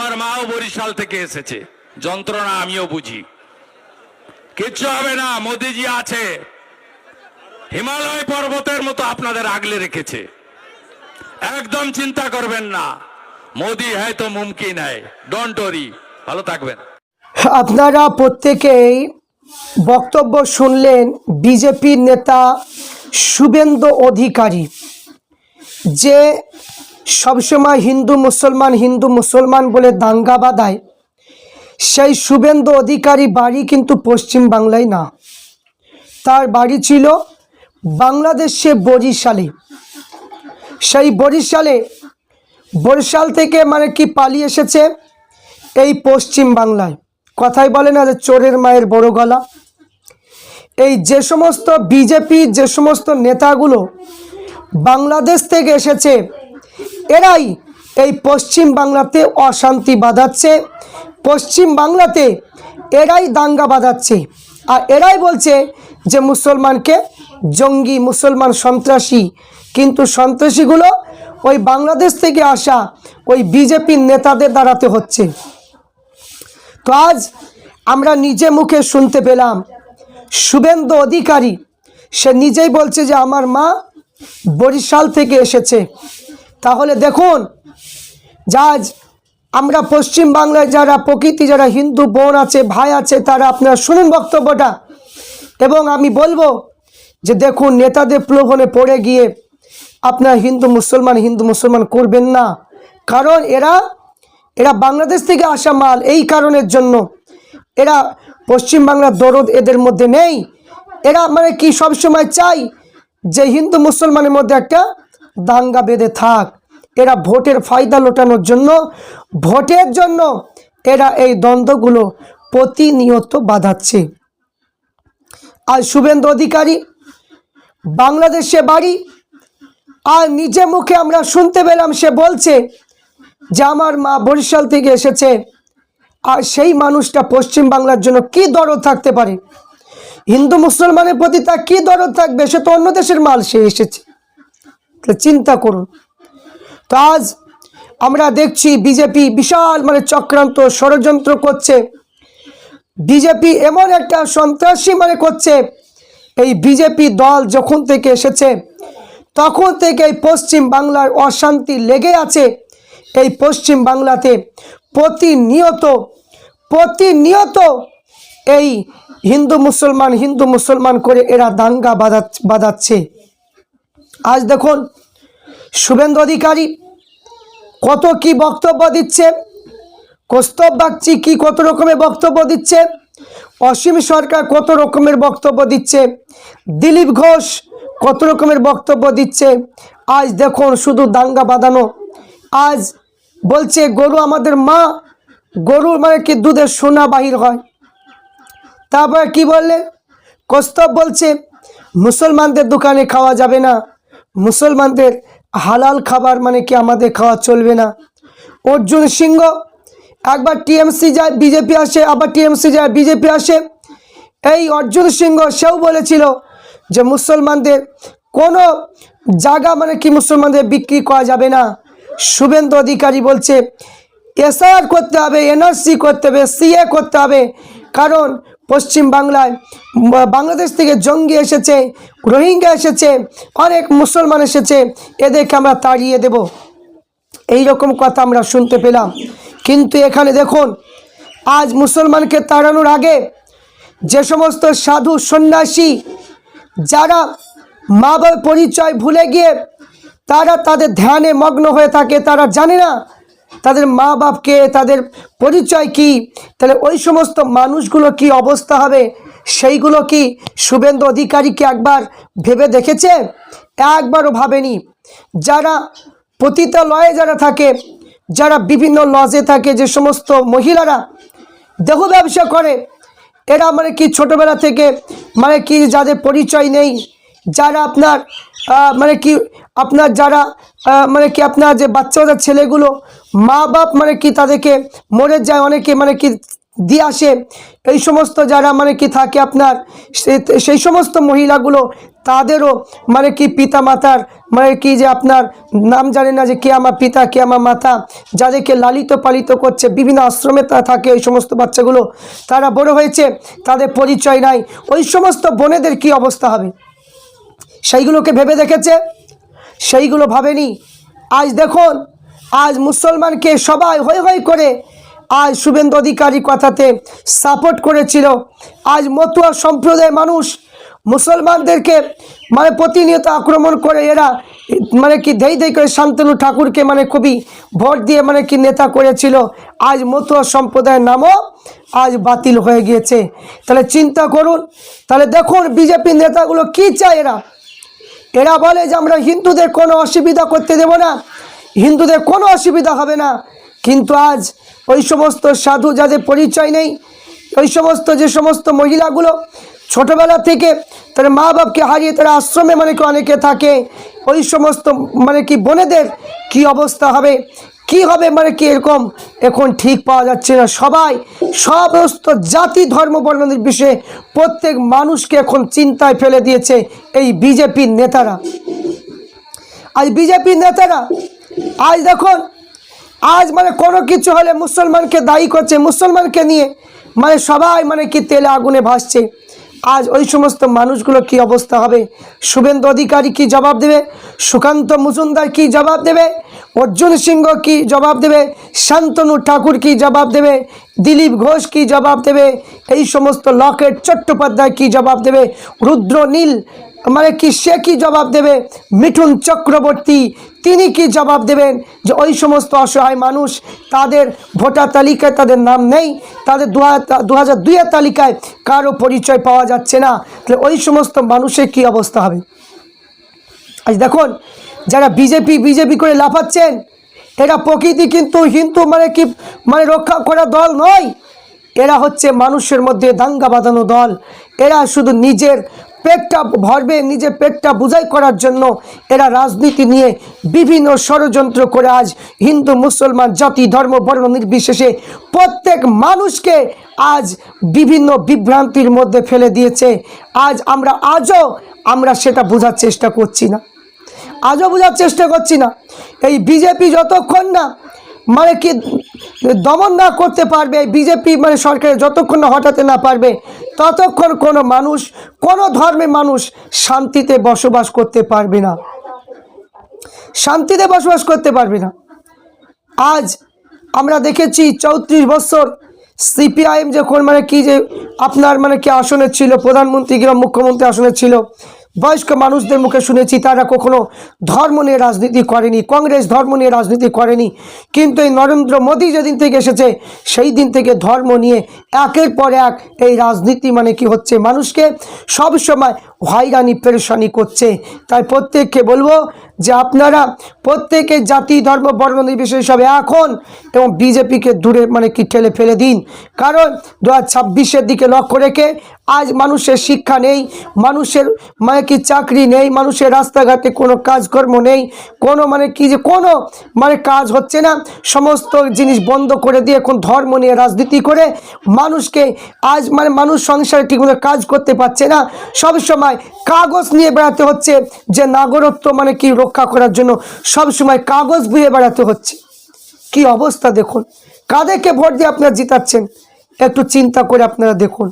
আমার মাও বরিশাল থেকে এসেছে, যন্ত্রণা আমিও বুঝি। কিচ্ছু হবে না, মোদিজি আছে, হিমালয় পর্বতের মতো আপনাদের আগলে রেখেছে, একদম চিন্তা করবেন না। মোদি হ্যায় তো মুমকিন হ্যায়, ডোন্ট ওরি। ভালো থাকবেন। আপনারা প্রত্যেকেই বক্তব্য শুনলেন বিজেপির নেতা শুভেন্দু অধিকারী, যে সবসময় হিন্দু মুসলমান বলে দাঙ্গা বাঁধায়। সেই শুভেন্দু অধিকারী বাড়ি কিন্তু পশ্চিম বাংলায় না, তার বাড়ি ছিল বাংলাদেশে বরিশালে। সেই বরিশাল থেকে কি পালিয়ে এসেছে এই পশ্চিম বাংলায়। কথাই বলে না যে চোরের মায়ের বড় গলা। এই যে সমস্ত বিজেপি যে সমস্ত নেতাগুলো বাংলাদেশ থেকে এসেছে, এরাই এই পশ্চিম বাংলাতে অশান্তি বাঁধাচ্ছে, পশ্চিম বাংলাতে এরাই দাঙ্গা বাঁধাচ্ছে। আর এরাই বলছে যে মুসলমানকে জঙ্গি, মুসলমান সন্ত্রাসী। কিন্তু সন্ত্রাসীগুলো ওই বাংলাদেশ থেকে আসা ওই বিজেপির নেতাদের দ্বারাতে হচ্ছে। তো আজ আমরা নিজে মুখে শুনতে পেলাম শুভেন্দু অধিকারী, সে নিজেই বলছে যে আমার মা বরিশাল থেকে এসেছে। তাহলে দেখুন, আজ আমরা পশ্চিম বাংলায় যারা প্রকৃতি, যারা হিন্দু বোন আছে, ভাই আছে, তারা আপনারা শুনুন বক্তব্যটা। এবং আমি বলবো যে দেখুন, নেতাদের প্রলোভনে পড়ে গিয়ে আপনারা হিন্দু মুসলমান করবেন না। কারণ এরা বাংলাদেশ থেকে আসা মাল, এই কারণের জন্য এরা পশ্চিম বাংলার দরদ এদের মধ্যে নেই। এরা কি সবসময় চাই যে হিন্দু মুসলমানের মধ্যে একটা দাঙ্গা বেঁধে থাক। এরা ভোটের ফায়দা লোটানোর জন্য, ভোটের জন্য এরা এই দ্বন্দ্বগুলো প্রতিনিয়ত বাঁধাচ্ছে। আর শুভেন্দু অধিকারী বাংলাদেশে বাড়ি, আর নিজে মুখে আমরা শুনতে পেলাম সে বলছে যে আমার মা বরিশাল থেকে এসেছে। আর সেই মানুষটা পশ্চিম বাংলার জন্য কি দরদ থাকতে পারে? হিন্দু মুসলমানের প্রতি তার কি দরদ থাকবে? সে তো অন্য দেশের মাল, সে এসেছে। চিন্তা করুন। তো আজ আমরা দেখছি বিজেপি বিশাল চক্রান্ত ষড়যন্ত্র করছে। বিজেপি এমন একটা সন্ত্রাসী করছে। এই বিজেপি দল যখন থেকে এসেছে তখন থেকে এই পশ্চিম বাংলার অশান্তি লেগে আছে। এই পশ্চিম বাংলাতে প্রতিনিয়ত এই হিন্দু মুসলমান করে এরা দাঙ্গা বাঁধাচ্ছে। আজ দেখুন শুভেন্দু অধিকারী কত কি বক্তব্য দিচ্ছে, কৌস্তব বাগচি কি কত রকমের বক্তব্য দিচ্ছে, অসীম সরকার কত রকমের বক্তব্য দিচ্ছে, দিলীপ ঘোষ কত রকমের বক্তব্য দিচ্ছে। আজ দেখুন শুধু দাঙ্গা বাঁধানো। আজ বলছে গরু আমাদের মা, গরুর কি দুধের সোনা বাহির হয়। তারপরে কি বললে, কৌস্তব বলছে মুসলমানদের দোকানে খাওয়া যাবে না, মুসলমানদের হালাল খাবার কি আমাদের খাওয়া চলবে না। অর্জুন সিংহ একবার টিএমসি যায় বিজেপি আসে, আবার টিএমসি যায় বিজেপি আসে। এই অর্জুন সিংহ সেও বলেছিল যে মুসলমানদের কোনো জায়গা মুসলমানদের বিক্রি করা যাবে না। শুভেন্দু অধিকারী বলছে এসআর করতে হবে, এনআরসি করতে হবে, সিএ করতে হবে। কারণ পশ্চিম বাংলায় বাংলাদেশ থেকে জঙ্গি এসেছে, রোহিঙ্গা এসেছে, অনেক মুসলমান এসেছে, এদেরকে আমরা তাড়িয়ে দেব। এই রকম কথা আমরা শুনতে পেলাম। কিন্তু এখানে দেখুন, আজ মুসলমানকে তাড়ানোর আগে যে সমস্ত সাধু সন্ন্যাসী যারা মা বাবার পরিচয় ভুলে গিয়ে তারা তাদের ধ্যানে মগ্ন হয়ে থাকে, তারা জানে না তাদের মা বাপকে, তাদের পরিচয় কি, তাহলে ওই সমস্ত মানুষগুলো কি অবস্থা হবে, সেইগুলো কি শুভেন্দু অধিকারীকে একবার ভেবে দেখেছে? একবারও ভাবেনি। যারা পতিতালয়ে যারা থাকে, যারা বিভিন্ন লজে থাকে, যে সমস্ত মহিলারা দেহ ব্যবসা করে, এরা কি ছোটবেলা থেকে কি যাদের পরিচয় নেই, যারা আপনার আপনার যারা আপনার যে বাচ্চা ছেলেগুলো মা বাপ তাদেরকে মরে যায়, অনেকে দিয়ে আসে, এই সমস্ত যারা থাকে আপনার সেই সমস্ত মহিলাগুলো তাদেরও মানে কি পিতা মাতার মানে কি যে আপনার নাম জানে না, যে কে আমার পিতা কে আমার মাতা, যাদেরকে লালিত পালিত করছে, বিভিন্ন আশ্রমে তা থাকে ওই সমস্ত বাচ্চাগুলো, তারা বড় হয়েছে, তাদের পরিচয় নাই, ওই সমস্ত বোনেদের কি অবস্থা হবে? সেইগুলোকে ভেবে দেখেছে? সেইগুলো ভাবেনি। আজ দেখুন, আজ মুসলমানকে সবাই হৈ হৈ করে আজ শুভেন্দু অধিকারী কথাতে সাপোর্ট করেছিল। আজ মতুয়া সম্প্রদায়ের মানুষ মুসলমানদেরকে মানে প্রতিনিয়ত আক্রমণ করে, এরা মানে কি ধেই ধেই করে শান্তনু ঠাকুরকে মানে খুবই ভোট দিয়ে মানে কি নেতা করেছিল। আজ মতুয়া সম্প্রদায়ের নামও আজ বাতিল হয়ে গিয়েছে। তাহলে চিন্তা করুন, তাহলে দেখুন বিজেপির নেতাগুলো কি চায়। এরা বলে যে আমরা হিন্দুদের কোনো অসুবিধা করতে দেব না, হিন্দুদের কোনো অসুবিধা হবে না। কিন্তু আজ ওই সমস্ত সাধু যাদের পরিচয় নেই, ওই সমস্ত যে সমস্ত মহিলাগুলো ছোটবেলা থেকে তার মা বাপকে হারিয়ে তারা আশ্রমে মানে কি অনেকে থাকে, ওই সমস্ত মানে কি বোনেদের কি অবস্থা হবে, কি হবে মানে কি এরকম এখন ঠিক পাওয়া যাচ্ছে না। সবাই সমস্ত জাতি ধর্ম বর্ণ নির্বিশেষে প্রত্যেক মানুষকে এখন চিন্তায় ফেলে দিয়েছে এই বিজেপির নেতারা। আজ বিজেপির নেতারা আজ দেখুন, আজ মানে কোনো কিছু হলে মুসলমানকে দায়ী করছে, মুসলমানকে নিয়ে মানে সবাই মানে কি তেলে আগুনে ভাসছে। আজ ওই সমস্ত মানুষগুলো কি অবস্থা হবে? শুভেন্দু অধিকারী কি জবাব দেবে? সুকান্ত মজুমদার কি জবাব দেবে? অর্জুন সিংহ কি জবাব দেবে? শান্তনু ঠাকুর কি জবাব দেবে? দিলীপ ঘোষ কি জবাব দেবে? এই সমস্ত লকেট চট্টোপাধ্যায় কি জবাব দেবে? রুদ্র নীল মানে কি সে কি জবাব দেবে? মিঠুন চক্রবর্তী তিনি কি জবাব দেবেন যে ওই সমস্ত অসহায় মানুষ, তাদের ভোটার তালিকায় তাদের নাম নেই, তাদের 2002-এর তালিকায় কারো পরিচয় পাওয়া যাচ্ছে না, তাহলে ওই সমস্ত মানুষের কি অবস্থা হবে? আজ দেখুন, যারা বিজেপি করে লাফাচ্ছেন, এরা প্রকৃতি কিন্তু হিন্দু মানে কি মানে রক্ষা করা দল নয়, এরা হচ্ছে মানুষের মধ্যে দাঙ্গা বাঁধানো দল। এরা শুধু নিজের পেটটা ভরবে, নিজের পেটটা বুঝাই করার জন্য এরা রাজনীতি নিয়ে বিভিন্ন ষড়যন্ত্র করে আজ হিন্দু মুসলমান জাতি ধর্ম বর্ণ নির্বিশেষে প্রত্যেক মানুষকে আজ বিভিন্ন বিভ্রান্তির মধ্যে ফেলে দিয়েছে। আজ আমরা সেটা বোঝার চেষ্টা করছি না, আজও বোঝার চেষ্টা করছি না। এই বিজেপি যতক্ষণ না মানে কি দমন না করতে পারবে, বিজেপি মানে সরকার যতক্ষণ না হটাতে না পারবে, ততক্ষণ কোনো মানুষ, কোনো ধর্মের মানুষ শান্তিতে বসবাস করতে পারবে না, শান্তিতে বসবাস করতে পারবে না। আজ আমরা দেখেছি 34 বছর সিপিআইএম যখন মানে কি যে আপনার মানে কি আসনে ছিল, প্রধানমন্ত্রী কিংবা মুখ্যমন্ত্রী আসনে ছিল, বয়স্ক মানুষদের মুখে শুনেছি তারা কখনো ধর্ম নিয়ে রাজনীতি করেনি, কংগ্রেস ধর্ম নিয়ে রাজনীতি করেনি। কিন্তু এই নরেন্দ্র মোদী যেদিন থেকে এসেছে সেই দিন থেকে ধর্ম নিয়ে একের পর এক এই রাজনীতি মানে কি হচ্ছে, মানুষকে সবসময় হয়রানি পেরেশানি করছে। তাই প্রত্যেককে বলবো যে আপনারা প্রত্যেকে জাতি ধর্ম বর্ণ নির্বিশেষে সব এখন এবং বিজেপিকে দূরে মানে কি ঠেলে ফেলে দিন। কারণ 2026-এর দিকে লক্ষ্য রেখে আজ মানুষের শিক্ষা নেই, মানুষের মানে কি চাকরি নেই, মানুষের রাস্তাঘাটে কোনো কাজকর্ম নেই, কোনো মানে কি যে কোনো মানে কাজ হচ্ছে না, সমস্ত জিনিস বন্ধ করে দিয়ে এখন ধর্ম নিয়ে রাজনীতি করে মানুষকে আজ মানে মানুষ সংসারে ঠিকমতো কাজ করতে পারছে না, সবসময় কাগজ নিয়ে বেড়াতে হচ্ছে, যে নাগরিকত্ব মানে কি রক্ষা করার জন্য সবসময় কাগজ বয়ে বেড়াতে হচ্ছে। কি অবস্থা দেখুন, কাদেরকে ভোট দিয়ে আপনারা জিতাচ্ছেন একটু চিন্তা করে আপনারা দেখুন।